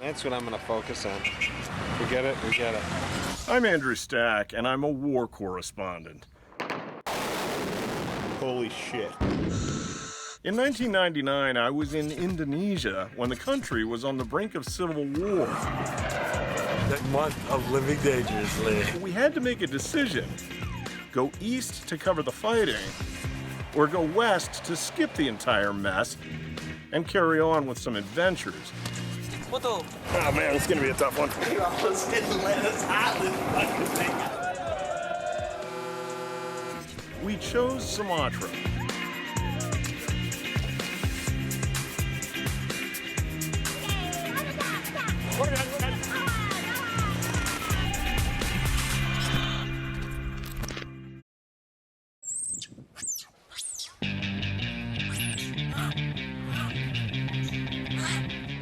That's what I'm going to focus on. We get it? We get it. I'm Andrew Stack, and I'm a war correspondent. Holy shit. In 1999, I was in Indonesia when the country was on the brink of civil war. That month of living dangerously. We had to make a decision. Go east to cover the fighting, or go west to skip the entire mess and carry on with some adventures. Photo. Oh man, it's gonna be a tough one. You almost didn't let us hide this fucking thing. We chose Sumatra.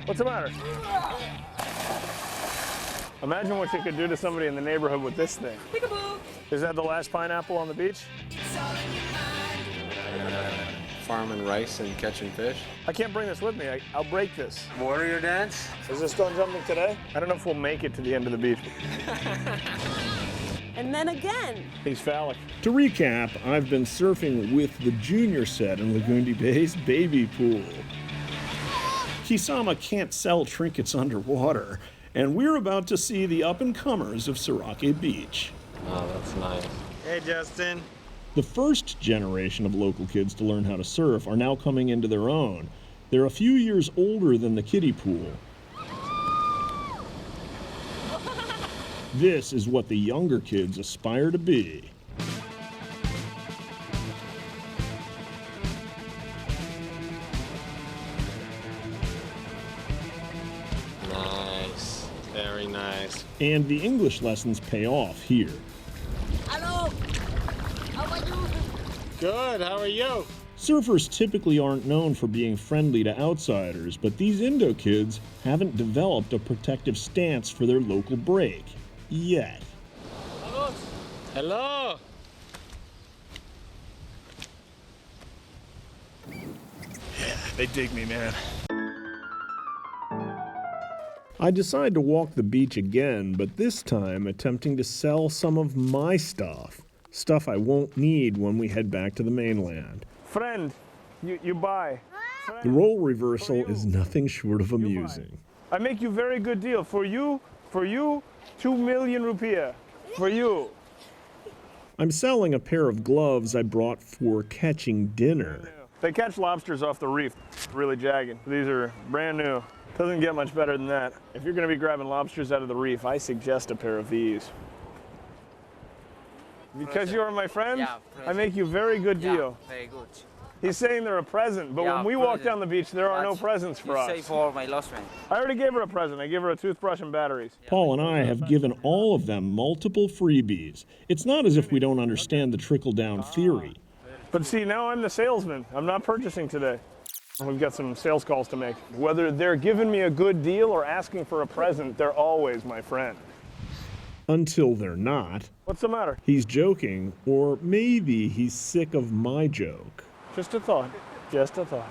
What's the matter? Imagine what you could do to somebody in the neighborhood with this thing. Peekaboo. Is that the last pineapple on the beach? Farming rice and catching fish. I can't bring this with me. I'll break this. Warrior dance? Is this doing something today? I don't know if we'll make it to the end of the beach. And then again. He's phallic. To recap, I've been surfing with the junior set in Lagundri Bay's baby pool. Kisama can't sell trinkets underwater, and we're about to see the up-and-comers of Sirake Beach. Oh, that's nice. Hey, Justin. The first generation of local kids to learn how to surf are now coming into their own. They're a few years older than the kiddie pool. This is what the younger kids aspire to be. Nice. Very nice. And the English lessons pay off here. Hello. How are you? Good, how are you? Surfers typically aren't known for being friendly to outsiders, but these Indo kids haven't developed a protective stance for their local break. Yet. Hello. They dig me, man. I decide to walk the beach again, but this time attempting to sell some of my stuff. Stuff I won't need when we head back to the mainland. Friend, you buy. The role reversal is nothing short of amusing. I make you very good deal. For you, 2 million rupiah. For you. I'm selling a pair of gloves I brought for catching dinner. They catch lobsters off the reef, really jagged. These are brand new. Doesn't get much better than that. If you're gonna be grabbing lobsters out of the reef, I suggest a pair of these. Because you are my friend, Yeah, I make you very good deal. Yeah, very good. He's saying they're a present, but Yeah, when we walk present. down the beach, there are no But presents for you us. say for my lost friend. I already gave her a present. I gave her a toothbrush and batteries. Paul and I have given all of them multiple freebies. It's not as if we don't understand the trickle-down theory. But see, now I'm the salesman. I'm not purchasing today. We've got some sales calls to make. Whether they're giving me a good deal or asking for a present, they're always my friend. Until they're not. What's the matter? He's joking, or maybe he's sick of my joke. Just a thought. Just a thought.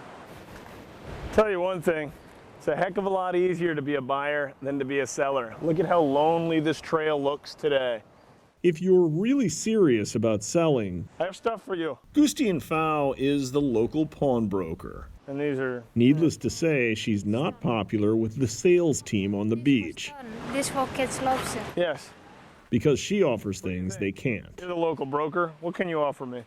Tell you one thing. It's a heck of a lot easier to be a buyer than to be a seller. Look at how lonely this trail looks today. If you're really serious about selling, I have stuff for you. Gustian Fau is the local pawnbroker. And these are... Needless to say, she's not popular with the sales team on the beach This for catch lobster. Yes. because she offers things they can't. You're the local broker. What can you offer me?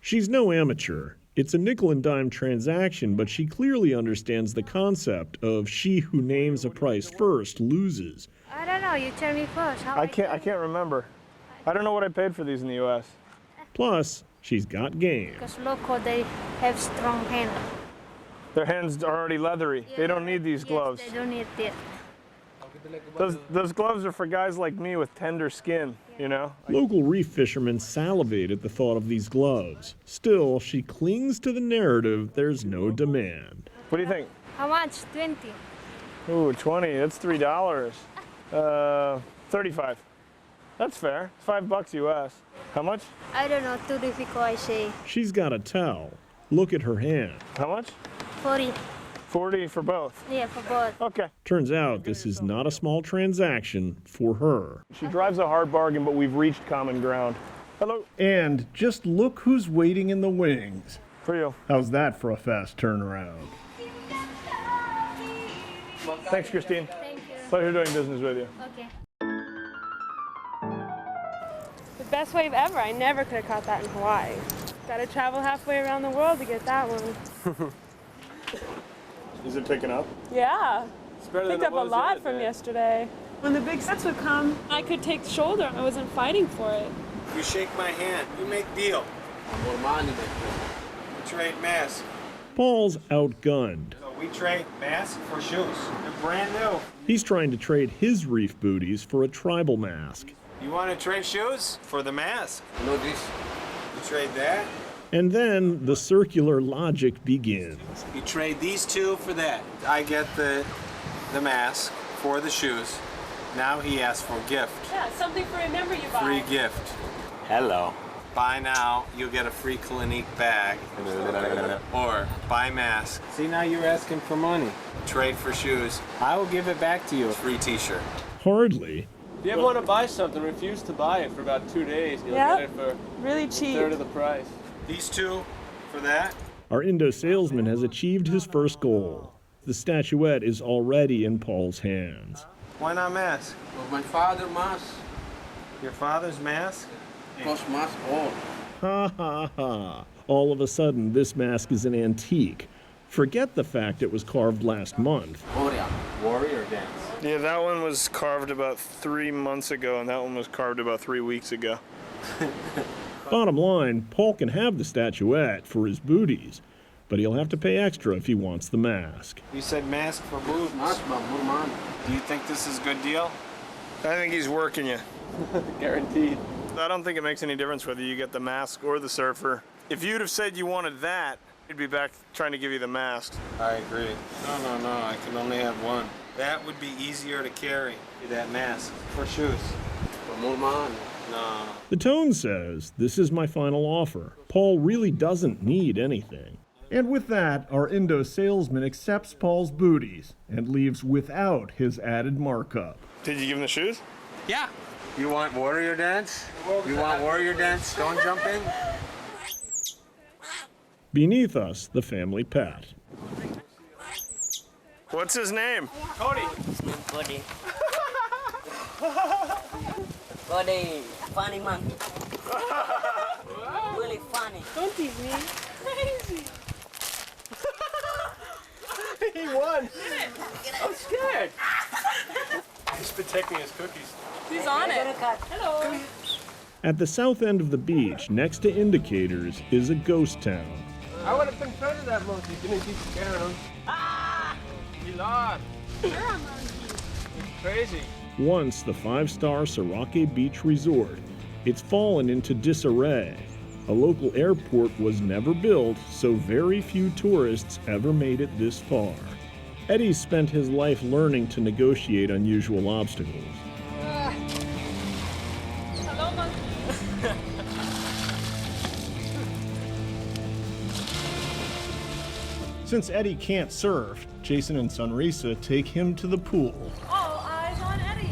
She's no amateur. It's a nickel and dime transaction, but she clearly understands the concept of she who names a price first loses. I don't know. You tell me first. How I can't remember. I don't know what I paid for these in the U.S. Plus, she's got game. Because local, they have strong hand. Their hands are already leathery. They don't need these Yes, gloves. They don't need it. Those gloves are for guys like me with tender skin, you know? Local reef fishermen salivate at the thought of these gloves. Still, she clings to the narrative there's no demand. What do you think? How much? 20. Ooh, 20. That's $3. 35. That's fair. It's $5 US. How much? I don't know. Too difficult, I say. She's got a towel. Look at her hand. How much? 40. 40 for both. Yeah, for both. Okay. Turns out this is not a small transaction for her. She drives a hard bargain, but we've reached common ground. Hello. And just look who's waiting in the wings. For you. How's that for a fast turnaround? Thanks, Christine. Thank you. Pleasure doing business with you. Okay. The best wave ever. I never could have caught that in Hawaii. Got to travel halfway around the world to get that one. Is it picking up? Yeah. It's better Picked up a lot from yesterday. When the big sets would come, I could take the shoulder. I wasn't fighting for it. You shake my hand. We make deal. More money. We trade masks. Paul's outgunned. So we trade masks for shoes. They're brand new. He's trying to trade his reef booties for a tribal mask. You want to trade shoes for the mask? No this. You trade that. And then the circular logic begins. You trade these two for that. I get the mask for the shoes. Now he asks for a gift. Yeah, something for remember you by. Free gift. Hello. Buy now, you'll get a free Clinique bag. Or buy mask. See, now you're asking for money. Trade for shoes. I will give it back to you. A free t-shirt. Hardly. If you ever want to buy something, refuse to buy it for about 2 days. You'll Yep. get it for Really a cheap. third of the price. These two for that. Our Indo salesman has achieved his first goal. The statuette is already in Paul's hands. Why not mask? Of my father mask. Your father's mask? Cost mask all. Ha ha ha. All of a sudden, this mask is an antique. Forget the fact it was carved last month. Korea. Warrior dance. Yeah, that one was carved about 3 months ago, and that one was carved about 3 weeks ago. Bottom line, Paul can have the statuette for his booties, but he'll have to pay extra if he wants the mask. You said mask for boobs. Mask but more money. Do you think this is a good deal? I think he's working you. Guaranteed. I don't think it makes any difference whether you get the mask or the surfer. If you'd have said you wanted that, he'd be back trying to give you the mask. I agree. No. I can only have one. That would be easier to carry. That mask for shoes. For more money. No. The tone says, this is my final offer. Paul really doesn't need anything. And with that, our Indo salesman accepts Paul's booties and leaves without his added markup. Did you give him the shoes? Yeah. You want warrior dance? You want warrior dance? Stone jumping? Beneath us, the family pet. What's his name? Cody. Buddy. Buddy. Funny monkey. Really funny. Don't tease me. Crazy. He won. I'm scared. He's protecting his cookies. He's on it. Hello. At the south end of the beach, next to Indicators, is a ghost town. I would have confronted that monkey. Didn't keep scaring him. He lost. You're a monkey. It's crazy. Once the 5-star Sirake Beach Resort, it's fallen into disarray. A local airport was never built, so very few tourists ever made it this far. Eddie spent his life learning to negotiate unusual obstacles. Hello, monkey. Since Eddie can't surf, Jason and Sunrisa take him to the pool. All eyes on Eddie.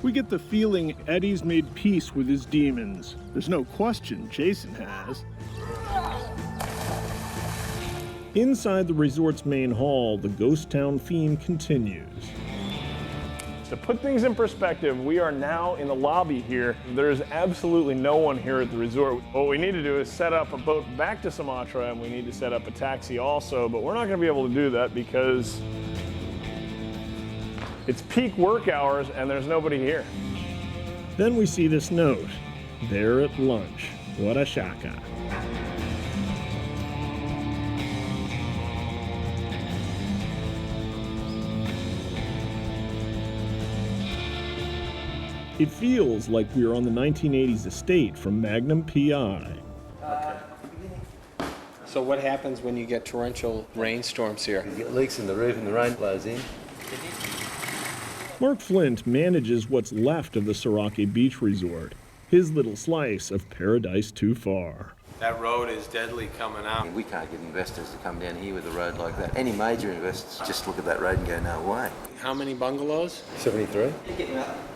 We get the feeling Eddie's made peace with his demons. There's no question Jason has. Inside the resort's main hall, the ghost town theme continues. To put things in perspective, we are now in the lobby here. There's absolutely no one here at the resort. What we need to do is set up a boat back to Sumatra, and we need to set up a taxi also, but we're not going to be able to do that because it's peak work hours and there's nobody here. Then we see this note. There at lunch. What a shaka. It feels like we're on the 1980s estate from Magnum P.I. So what happens when you get torrential rainstorms here? You get leaks in the roof and the rain blows in. Mark Flint manages what's left of the Sirake Beach Resort, his little slice of paradise too far. That road is deadly coming out. We can't get investors to come down here with a road like that. Any major investors just look at that road and go, no way. How many bungalows? 73.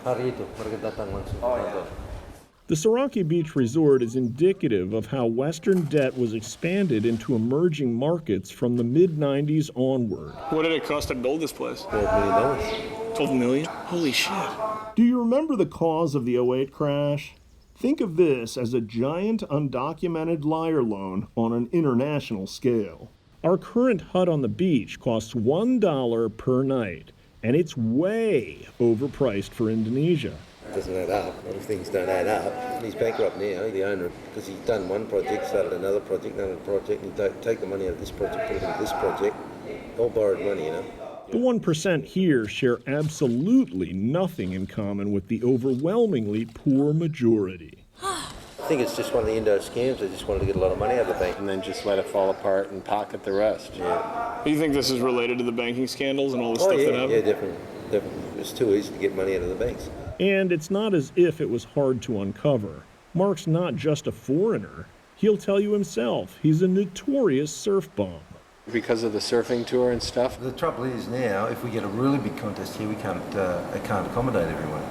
Hari itu, mereka datang langsung. The Siraki Beach Resort is indicative of how Western debt was expanded into emerging markets from the mid-90s onward. What did it cost to build this place? $12 million. 12 million? Holy shit. Do you remember the cause of the '08 crash? Think of this as a giant undocumented liar loan on an international scale. Our current hut on the beach costs $1 per night, and it's way overpriced for Indonesia. It doesn't add up. A lot of things don't add up. He's bankrupt now, the owner, because he's done one project, started another project, and he take the money out of this project, put it into this project. All borrowed money, you know. The 1% here share absolutely nothing in common with the overwhelmingly poor majority. I think it's just one of the Indo scams. They just wanted to get a lot of money out of the bank. And then just let it fall apart and pocket the rest. Yeah. Do you think this is related to the banking scandals and all the stuff that happened? Yeah, definitely. It's too easy to get money out of the banks. And it's not as if it was hard to uncover. Mark's not just a foreigner. He'll tell you himself he's a notorious surf bum. Because of the surfing tour and stuff? The trouble is now, if we get a really big contest here, we can't accommodate everyone.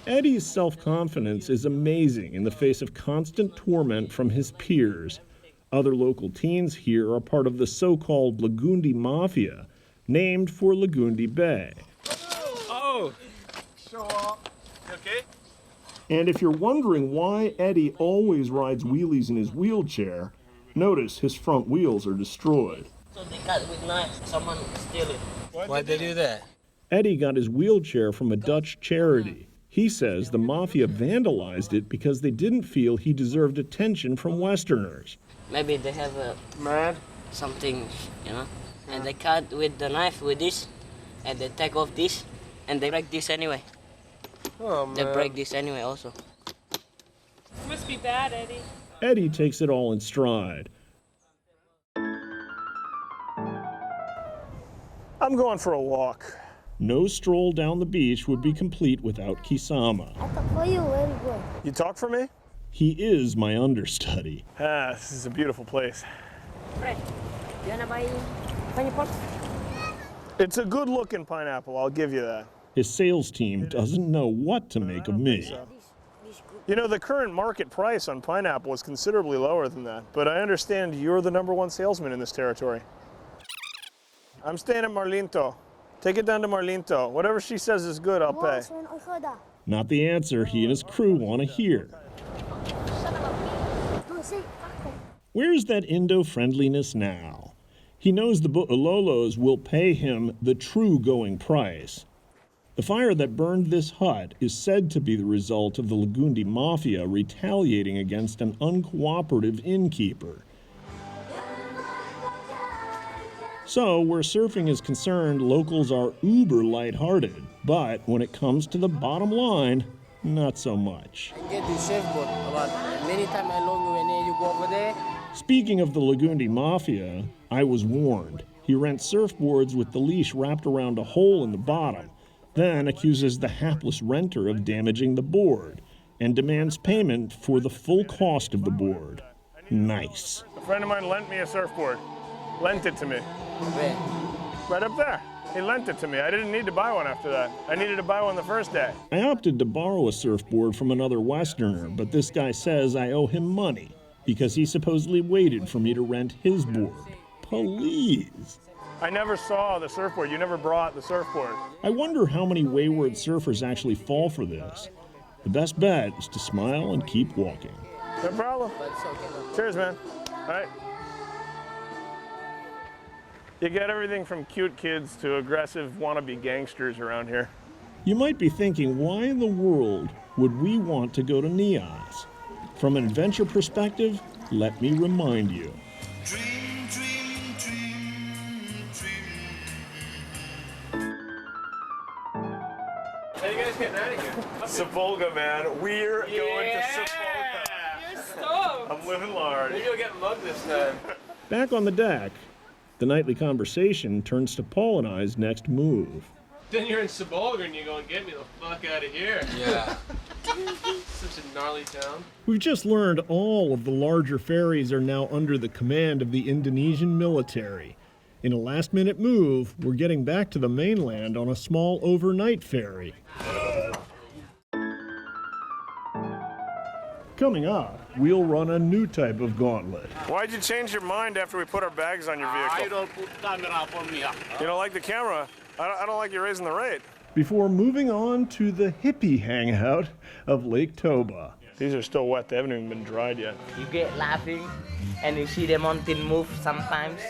Eddie's self-confidence is amazing in the face of constant torment from his peers. Other local teens here are part of the so-called Lagundri Mafia, named for Lagundri Bay. Oh! Show up. You okay? And if you're wondering why Eddie always rides wheelies in his wheelchair, notice his front wheels are destroyed. So they cut with knives. Someone steal it. Why'd they do that? Eddie got his wheelchair from a Dutch charity. He says the mafia vandalized it because they didn't feel he deserved attention from Westerners. Maybe they have something, you know, and they cut with the knife with this, and they take off this, and they break this anyway. Oh, man. They break this anyway also. Must be bad, Eddie. Eddie takes it all in stride. I'm going for a walk. No stroll down the beach would be complete without Kisama. I talk for you very good. You talk for me? He is my understudy. This is a beautiful place. Fred, you wanna buy pineapple? It's a good looking pineapple, I'll give you that. His sales team doesn't know what to make of me. You know, the current market price on pineapple is considerably lower than that, but I understand you're the #1 salesman in this territory. I'm staying at Marlinto. Take it down to Marlinto. Whatever she says is good, I'll pay. Not the answer he and his crew want to hear. Where's that Indo-friendliness now? He knows the Bu'ololos will pay him the true going price. The fire that burned this hut is said to be the result of the Lagundri Mafia retaliating against an uncooperative innkeeper. So, where surfing is concerned, locals are uber lighthearted, but when it comes to the bottom line, not so much. Get the surfboard, but many times along when you go over there. Speaking of the Lagundri Mafia, I was warned. He rents surfboards with the leash wrapped around a hole in the bottom, then accuses the hapless renter of damaging the board, and demands payment for the full cost of the board. Nice. A friend of mine lent me a surfboard. Lent it to me. Where? Right up there. He lent it to me. I didn't need to buy one after that. I needed to buy one the first day. I opted to borrow a surfboard from another Westerner, but this guy says I owe him money because he supposedly waited for me to rent his board. Please. I never saw the surfboard. You never brought the surfboard. I wonder how many wayward surfers actually fall for this. The best bet is to smile and keep walking. No problem. Cheers, man. All right. You get everything from cute kids to aggressive wannabe gangsters around here. You might be thinking, why in the world would we want to go to Nias? From an adventure perspective, let me remind you. Dream, dream, dream, dream. How you guys getting out of here? Savolga, man. We're going to Savolga. You're stoked. I'm living large. Maybe you'll get mugged this time. Back on the deck, the nightly conversation turns to Paul and I's next move. Then you're in Sabolga and you're going, get me the fuck out of here. Yeah. Such a gnarly town. We've just learned all of the larger ferries are now under the command of the Indonesian military. In a last-minute move, we're getting back to the mainland on a small overnight ferry. Coming up, we'll run a new type of gauntlet. Why'd you change your mind after we put our bags on your vehicle? I don't put camera for me. You don't like the camera? I don't like you raising the rate. Before moving on to the hippie hangout of Lake Toba. These are still wet. They haven't even been dried yet. You get laughing and you see the mountain move sometimes.